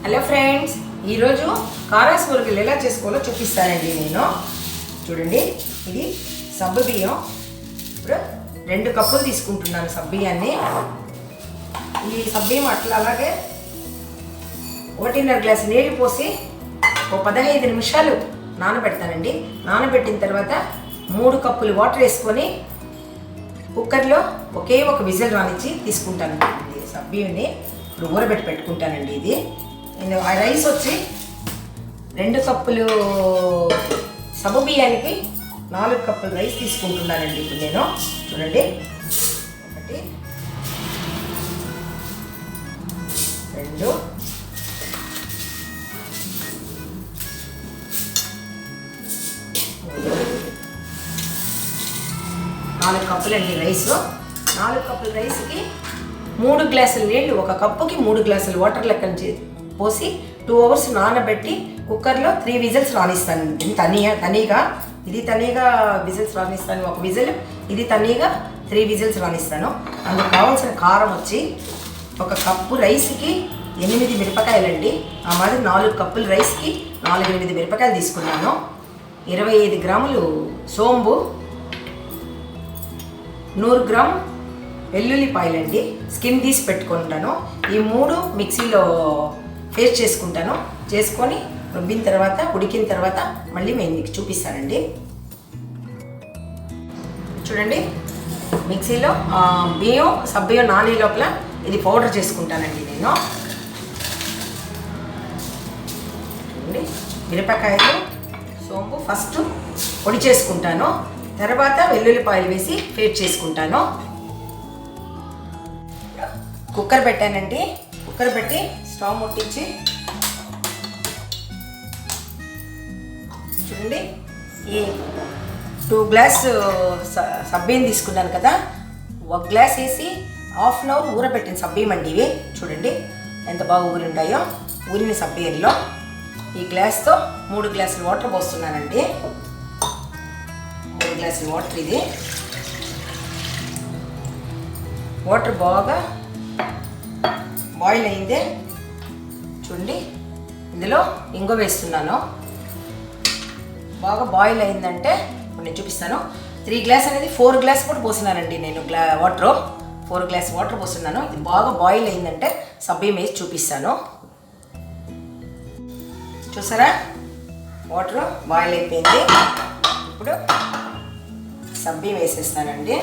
Hello friends, ఈరోజు కారాస్ మురుకులు ఎలా చేసుకోవాలో చూపిస్తానండి నేను. చూడండి, ఇది సబ్బు బియ్యం. ఇప్పుడు 2 కప్పులు తీసుకుంటున్నాను సబ్బియ్యాన్ని. ఈ సబ్బియ్యం అట్లా అలాగే 1.5 గ్లాసు నీళ్ళు పోసి 15 నిమిషాలు నానబెడతానండి. నానబెట్టిన తర్వాత 3 కప్పులు వాటర్ వేసుకొని కుక్కర్లో ఒకే ఒక విజిల్ రానిచ్చి తీసుకుంటాను. సబ్బియ్యాన్ని ఇప్పుడు ఊరబెట్టి పెట్టుకుంటానండి. ఇది ఆ రైస్ వచ్చి 2 కప్పులు సబ్బు బియ్యానికి 4 కప్పులు రైస్ తీసుకుంటున్నానండి ఇప్పుడు నేను. చూడండి, 1 2 4 కప్పులండి రైసు. 4 కప్పుల రైస్కి 3 గ్లాసుల నీళ్ళు, 1 కప్పుకి 3 గ్లాసులు వాటర్ లెక్కన పోసి 2 అవర్స్ నానబెట్టి కుక్కర్లో 3 విజిల్స్ రానిస్తాను. ఇది తనీగా విజిల్స్ రానిస్తాను. 1 విజిల్, ఇది తనీగా 3 విజిల్స్ రానిస్తాను. అందుకు కావాల్సిన కారం వచ్చి 1 కప్పు రైస్కి 8 మిరపకాయలండి. ఆ మాదిరి 4 కప్పుల రైస్కి 4-8 మిరపకాయలు తీసుకున్నాను. 25 గ్రాములు సోంబు, 100 గ్రామ్ వెల్లుల్లిపాయలండి. స్కిన్ తీసి పెట్టుకుంటాను. ఈ 3 మిక్సీలో పేస్ట్ చేసుకుంటాను. చేసుకొని రుబ్బిన తర్వాత, ఉడికిన తర్వాత మళ్ళీ నేను మీకు చూపిస్తానండి. చూడండి, మిక్సీలో బియ్యం సబ్బియ్యం నానే లోపల ఇది పౌడర్ చేసుకుంటానండి నేను. చూడండి, మిరపకాయలు సోంపు ఫస్ట్ పొడి చేసుకుంటాను. తర్వాత వెల్లుల్లిపాయలు వేసి పేస్ట్ చేసుకుంటాను. కుక్కర్ పెట్టానండి. కుక్కర్ పెట్టి స్టవ్ ముట్టించి చూడండి, ఈ 2 గ్లాస్ సబ్బియ్యం తీసుకున్నాను కదా, 1 గ్లాస్ వేసి 1/2 అవర్ ఊరబెట్టిన సబ్బియ్యం అండి ఇవి. చూడండి ఎంత బాగా ఊరింటాయో. ఊరిన సబ్బియ్యంలో ఈ గ్లాస్తో 3 గ్లాసులు వాటర్ పోస్తున్నానండి. 3 గ్లాసులు వాటర్. ఇది వాటర్ బాగా బాయిల్ అయిందే. చూడండి, ఇందులో ఇంగువ వేస్తున్నాను. బాగా బాయిల్ అయిందంటే ఇప్పుడు నేను చూపిస్తాను. 3 గ్లాస్ అనేది 4 గ్లాస్ కూడా పోసినానండి నేను. 4 గ్లాస్ వాటర్ పోస్తున్నాను. ఇది బాగా బాయిల్ అయిందంటే సబ్బియ్యం వేసి చూపిస్తాను. చూసారా, వాటర్ బాయిల్ అయిపోయింది. ఇప్పుడు సబ్బియ్యం వేసేస్తానండి.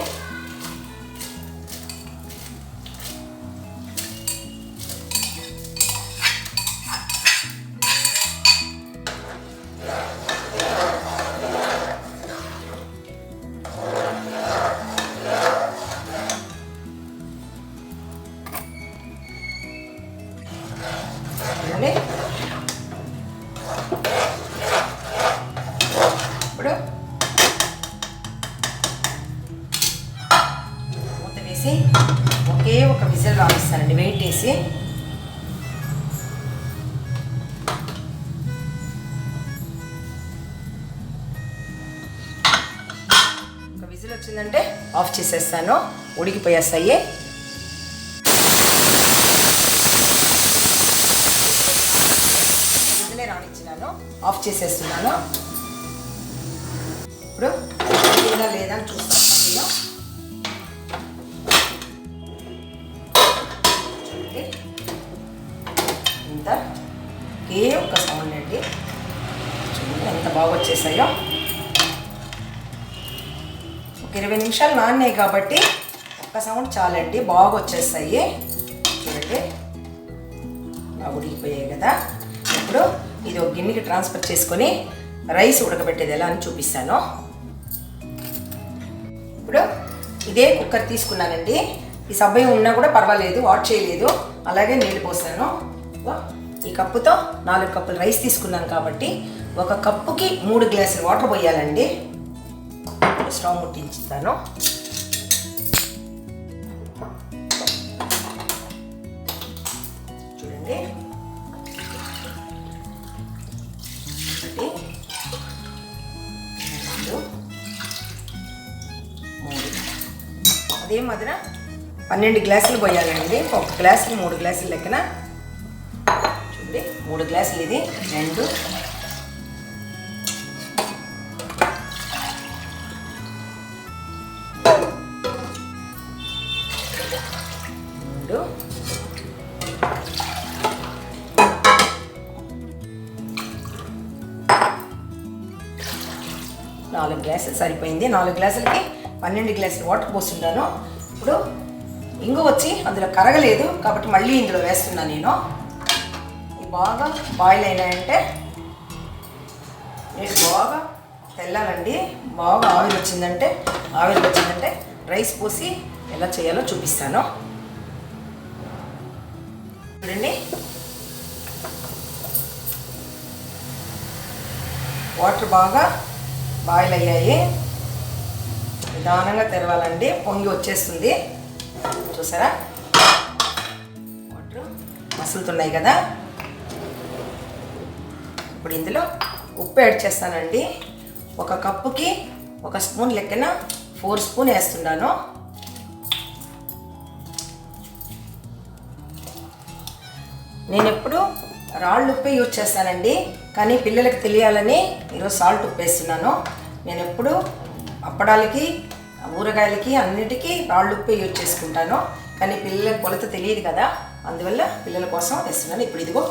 ఇప్పుడు మూత వేసి ఒకే ఒక విజిల్ రానిస్తానండి వెయిట్ వేసి. ఒక విజిల్ వచ్చిందంటే ఆఫ్ చేసేస్తాను. ఉడికిపోయేస్తాయి. రానిచ్చినాను, ఆఫ్ చేసేస్తున్నాను. ఇప్పుడు ఉడికిందా లేదా అని చూస్తాను. చూడండి, ఇంత ఒకే ఒక సౌండ్ అండి. చూడండి ఎంత బాగా వచ్చేసాయో. ఒక 20 నిమిషాలు నాన్నాయి కాబట్టి ఒక్క సౌండ్ చాలండి, బాగా వచ్చేస్తాయి. చూడండి, బాగా ఉడికిపోయాయి కదా. ఇప్పుడు ఇది ఒక గిన్నెకి ట్రాన్స్ఫర్ చేసుకొని రైస్ ఉడకబెట్టేది ఎలా అని చూపిస్తాను. ఇప్పుడు ఇదే కుక్కర్ తీసుకున్నానండి. ఈ సబ్బియ్యం ఉన్నా కూడా పర్వాలేదు, వాష్ చేయలేదు. అలాగే నీళ్ళు పోస్తాను. ఈ కప్పుతో 4 కప్పులు రైస్ తీసుకున్నాను కాబట్టి 1 కప్పుకి 3 గ్లాసులు వాటర్ పోయాలండి. స్టవ్ ముట్టించుతాను. చూడండి, అదే మాదిరి 12 గ్లాసులు పోయాలండి. 1 గ్లాసుకి 3 గ్లాసులు లెక్కన. ఇది 3 గ్లాసులు, ఇది 2 4 గ్లాసులు సరిపోయింది. 4 గ్లాసులకి 12 గ్లాసులు వాటర్ పోస్తున్నాను. ఇప్పుడు ఇంగు వచ్చి అందులో కరగలేదు కాబట్టి మళ్ళీ ఇందులో వేస్తున్నాను నేను. ఇవి బాగా బాయిల్ అయినాయంటే నీళ్ళు బాగా తెల్లాలండి. బాగా ఆవిరి వచ్చిందంటే రైస్ పోసి ఎలా చేయాలో చూపిస్తాను. చూడండి, వాటర్ బాగా బాయిల్ అయ్యాయి. నిదానంగా తెరవాలండి, పొంగి వచ్చేస్తుంది. చూసారా వాటర్ మసులుతున్నాయి కదా. ఇప్పుడు ఇందులో ఉప్పు యాడ్ చేస్తానండి. 1 కప్పుకి 1 స్పూన్ లెక్కన 4 స్పూన్ వేస్తున్నాను. నేను ఎప్పుడు రాళ్ళు ఉప్పే యూజ్ చేస్తానండి, కానీ పిల్లలకి తెలియాలని ఈరోజు సాల్ట్ ఉప్పు వేస్తున్నాను. నేను ఎప్పుడు అప్పడాలకి ఊరగాయలకి అన్నిటికీ రాళ్ళు ఉప్పే యూజ్ చేసుకుంటాను, కానీ పిల్లలకు కొలత తెలియదు కదా, అందువల్ల పిల్లల కోసం వేస్తున్నాను. ఇప్పుడు ఇదిగో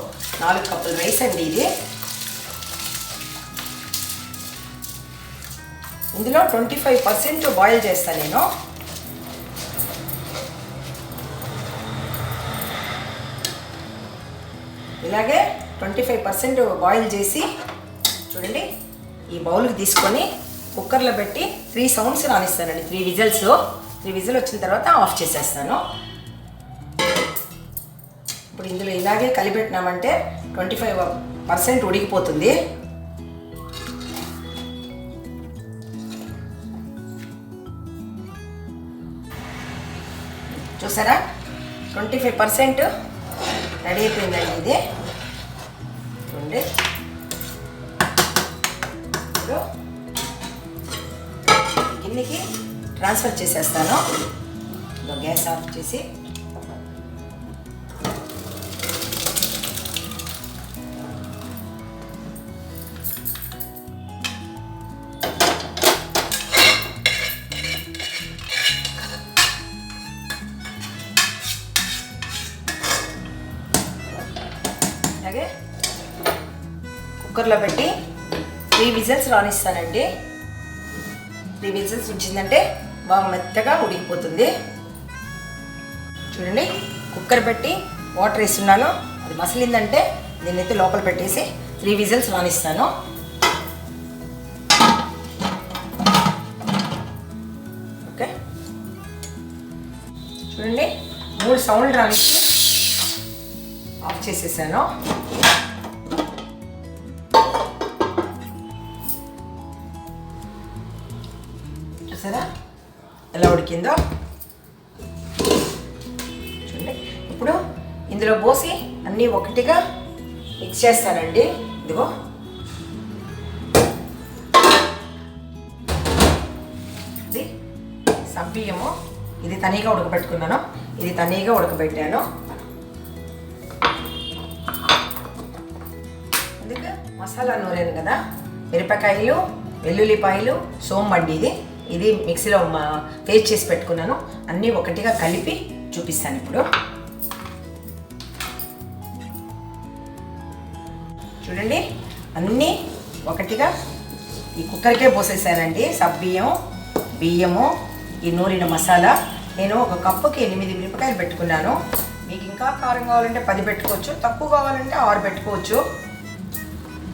4 కప్పులు రైస్ అండి. ఇది ఇందులో 25% బాయిల్ చేస్తాను నేను. ఇలాగే 25% బాయిల్ చేసి చూడండి ఈ బౌల్కి తీసుకొని కుక్కర్లో పెట్టి 3 సౌండ్స్ రానిస్తానండి. 3 విజిల్స్. 3 విజిల్ వచ్చిన తర్వాత ఆఫ్ చేసేస్తాను. ఇప్పుడు ఇందులో ఇలాగే కలిపెట్టినామంటే 25% ఉడికిపోతుంది. చూసారా 25% రెడీ అయిపోయిందండి. ఇది చూడండి. ఇప్పుడు గిన్నెకి ట్రాన్స్ఫర్ చేసేస్తాను. గ్యాస్ ఆఫ్ చేసి అలాగే కుక్కర్లో పెట్టి 3 విజిల్స్ రానిస్తానండి. 3 విజిల్స్ వచ్చిందంటే బాగా మెత్తగా ఉడికిపోతుంది. చూడండి, కుక్కర్ పెట్టి వాటర్ వేస్తున్నాను. అది మసిలిందంటే దీన్ని అయితే లోపల పెట్టేసి 3 విజిల్స్ రానిస్తాను. ఓకే, చూడండి 3 సౌండ్లు రానిచ్చి ఆఫ్ చేసేసాను. చూసారా ఎలా ఉడికిందో. చూడండి, ఇప్పుడు ఇందులో పోసి అన్నీ ఒకటిగా మిక్స్ చేస్తానండి. ఇదిగో ఇది సబ్బియ్యము, ఇది తనీగా ఉడకబెట్టుకున్నాను, ఇది తనీగా ఉడకబెట్టాను. అందుకే మసాలా నూరాను కదా, మిరపకాయలు, వెల్లుల్లిపాయలు, సోంబండి ఇది మిక్సీలో పేస్ట్ చేసి పెట్టుకున్నాను. అన్నీ ఒకటిగా కలిపి చూపిస్తాను ఇప్పుడు. చూడండి, అన్నీ ఒకటిగా ఈ కుక్కర్కే పోసేసానండి. సబ్బియ్యం, బియ్యము, ఈ నూరిన మసాలా. నేను 1 కప్పుకి 8 మిరపకాయలు పెట్టుకున్నాను. మీకు ఇంకా కారం కావాలంటే 10 పెట్టుకోవచ్చు, తక్కువ కావాలంటే 6 పెట్టుకోవచ్చు.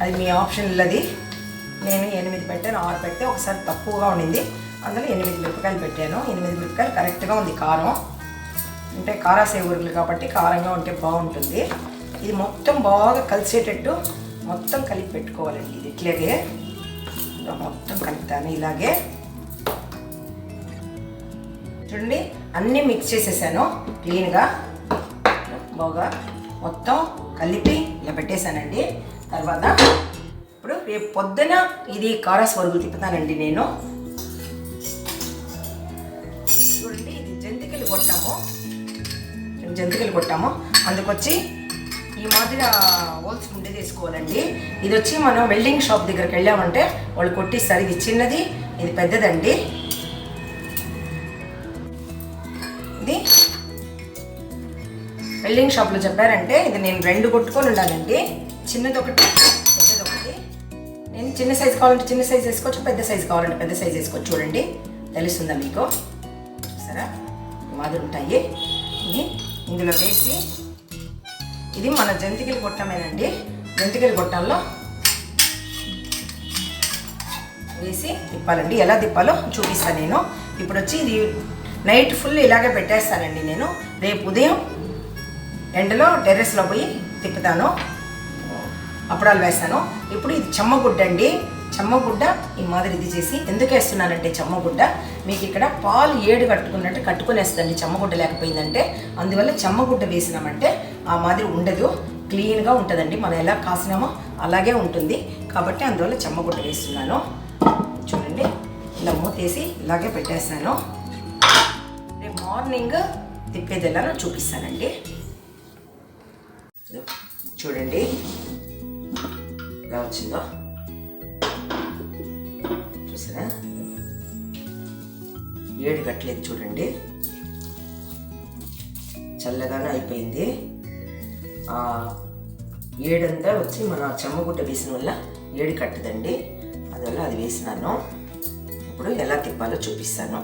అది మీ ఆప్షన్. అది నేను 8 పెట్టాను, 6 పెడితే ఒకసారి తక్కువగా ఉండింది, అందులో 8 మిరపకాయలు పెట్టాను. 8 మిరపకాయలు కరెక్ట్గా ఉంది కారం. అంటే కారాసే ఊరులు కాబట్టి కారంగా ఉంటే బాగుంటుంది. ఇది మొత్తం బాగా కలిసేటట్టు మొత్తం కలిపి పెట్టుకోవాలండి. ఇది ఇట్లాగే మొత్తం కలుపుతాను. ఇలాగే చూడండి, అన్నీ మిక్స్ చేసేసాను క్లీన్గా. బాగా మొత్తం కలిపి ఇలా పెట్టేశానండి. తర్వాత ఇప్పుడు రేపు పొద్దున ఇది కారాస్ వరుగులు తిప్పుతానండి నేను. చూడండి, ఇది జంతికలు కొట్టాము. అందుకొచ్చి ఈ మాదిరి హోల్స్ ఉండేది వేసుకోవాలండి. ఇది వచ్చి మనం వెల్డింగ్ షాప్ దగ్గరికి వెళ్ళామంటే వాళ్ళు కొట్టిస్తారు. ఇది చిన్నది, ఇది పెద్దదండి. ఇది వెల్డింగ్ షాప్లో చెప్పారంటే ఇది నేను 2 కొట్టుకొని ఉండాలండి. చిన్నది ఒకటి, పెద్దది ఒకటి. నేను చిన్న సైజు కావాలంటే చిన్న సైజు వేసుకోవచ్చు, పెద్ద సైజు కావాలంటే పెద్ద సైజు వేసుకోవచ్చు. చూడండి తెలుస్తుందా మీకు? చూసారా ఈ మాదిరి ఉంటాయి. ఇది ఇందులో వేసి ఇది మన జంతికలు గొట్టమేనండి. జంతికలు గొట్టంలో వేసి తిప్పాలండి. ఎలా తిప్పాలో చూపిస్తాను నేను. ఇప్పుడు వచ్చి ఇది నైట్ ఫుల్ ఇలాగే పెట్టేస్తానండి నేను. రేపు ఉదయం ఎండలో టెర్రస్లో పోయి తిప్పుతాను, అప్పడాలు వేస్తాను. ఇప్పుడు ఇది చెమ్మగుడ్డ అండి. చెమ్మగుడ్డ ఈ మాదిరి ఇది చేసి ఎందుకు వేస్తున్నానంటే చెమ్మగుడ్డ మీకు ఇక్కడ పాలు ఏడు కట్టుకున్నట్టు కట్టుకునేస్తుందండి. చెమ్మగుడ్డ లేకపోయిందంటే అందువల్ల చెమ్మగుడ్డ వేసినామంటే ఆ మాదిరి ఉండదు, క్లీన్గా ఉంటుందండి. మనం ఎలా కాసినామో అలాగే ఉంటుంది కాబట్టి అందువల్ల చెమ్మగుడ్డ వేస్తున్నాను. చూడండి ఇలా మూతేసి ఇలాగే పెట్టేస్తాను. రేపు మార్నింగ్ తిప్పేది ఎలా చూపిస్తానండి. చూడండి ఎలా వచ్చిందో చూసారా? ఏడు కట్టలేదు చూడండి, చల్లగానే అయిపోయింది. ఏడంతా వచ్చి మన చెమ్మగుడ్డ వేసిన వల్ల ఏడు కట్టదండి, అందువల్ల అది వేసినాను. ఇప్పుడు ఎలా తిప్పాలో చూపిస్తాను.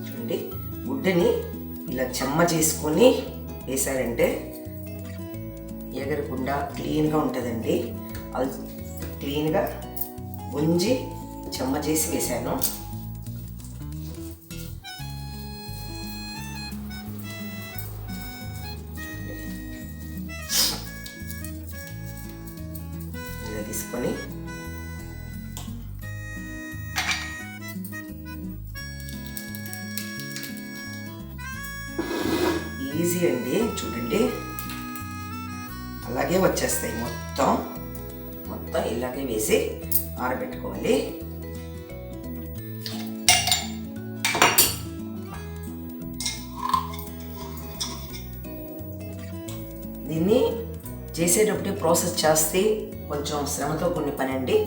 చూడండి గుడ్డని ఇలా చెమ్మ చేసుకొని వేసారంటే ఎగరకుండా క్లీన్గా ఉంటుందండి. అది క్లీన్గా గుంజి చెమ్మ చేసి వేసాను. ఇలా తీసుకొని ఈజీ అండి. చూడండి అలాగే వచ్చేస్తాయి. మొత్తం ఇలాగే వేసి ఆరబెట్టుకోవాలి. దీన్ని చేసేటప్పుడు ప్రాసెస్ చేస్తే కొంచెం శ్రమతో కొన్ని పని అండి.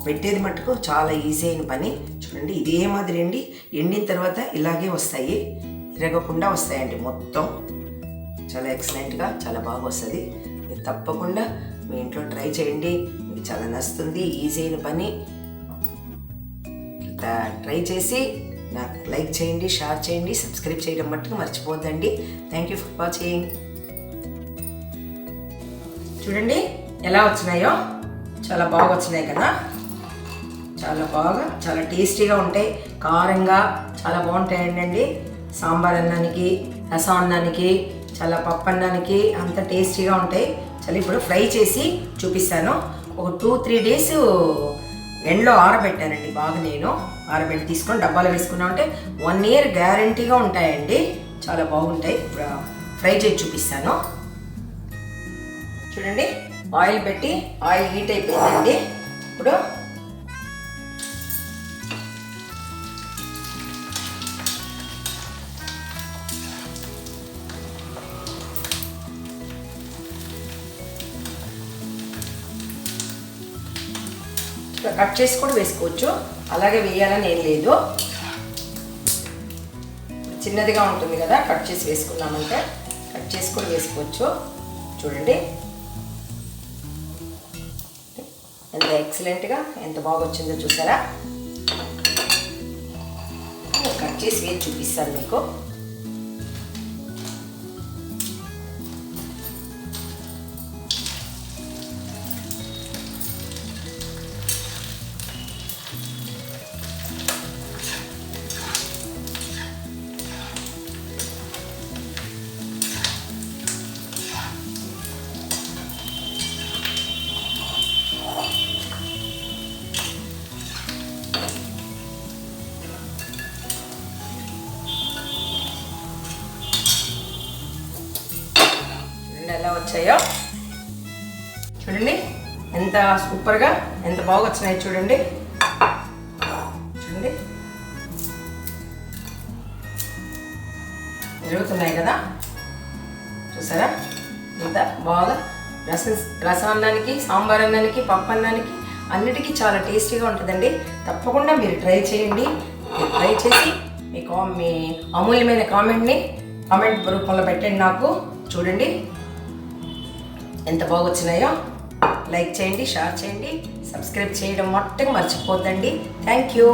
పెట్టేది మటుకు చాలా ఈజీ అయిన పని. చూడండి ఇదే మాదిరి అండి. ఎండిన తర్వాత ఇలాగే వస్తాయి, ఇరగకుండా వస్తాయండి. మొత్తం చాలా ఎక్సలెంట్గా చాలా బాగా వస్తుంది. మీరు తప్పకుండా మీ ఇంట్లో ట్రై చేయండి, మీకు చాలా నచ్చుతుంది. ఈజీ అయిన పని. ట్రై చేసి నాకు లైక్ చేయండి, షేర్ చేయండి, సబ్స్క్రైబ్ చేయడం మట్టుకు మర్చిపోద్దండి. Thank you for watching. చూడండి ఎలా వచ్చినాయో, చాలా బాగా వచ్చినాయి కదా. చాలా బాగా చాలా టేస్టీగా ఉంటాయి, కారంగా చాలా బాగుంటాయండి. సాంబార్ అన్నానికి, రసం అన్నానికి, చాలా పప్పు అన్నానికి అంత టేస్టీగా ఉంటాయి. చాలా ఇప్పుడు ఫ్రై చేసి చూపిస్తాను. ఒక 2-3 డేస్ ఎండలో ఆరబెట్టానండి బాగా. నేను ఆరబెట్టి తీసుకొని డబ్బాలో వేసుకున్నామంటే 1 year గ్యారంటీగా ఉంటాయండి. చాలా బాగుంటాయి. ఇప్పుడు ఫ్రై చేసి చూపిస్తాను. చూడండి ఆయిల్ పెట్టి ఆయిల్ హీట్ అయిపోయిందండి. ఇప్పుడు కట్ చేసి కూడా వేసుకోవచ్చు, అలాగే వేయాలని ఏం లేదు. చిన్నదిగా ఉంటుంది కదా, కట్ చేసి వేసుకున్నామంటే కట్ చేసి కూడా వేసుకోవచ్చు. చూడండి ఎంత ఎక్సలెంట్గా ఎంత బాగా వచ్చిందో చూసారా. కట్ చేసి వేసి చూపిస్తాను మీకు. ఎలా వచ్చాయో చూడండి, ఎంత సూపర్గా ఎంత బాగా వచ్చినాయి చూడండి. చూడండి జరుగుతున్నాయి కదా, చూసారా ఇంత బాగా రసాన్నానికి, సాంబార్ అన్నానికి, పప్పు అన్నానికి అన్నిటికీ చాలా టేస్టీగా ఉంటుందండి. తప్పకుండా మీరు ట్రై చేయండి. ట్రై చేసి మీ అమూల్యమైన కామెంట్ రూపంలో పెట్టండి. నాకు చూడండి ఎంత బాగా వచ్చినాయో. లైక్ చేయండి, షేర్ చేయండి, సబ్స్క్రైబ్ చేయడం మట్టుకు మర్చిపోద్దండి. Thank you.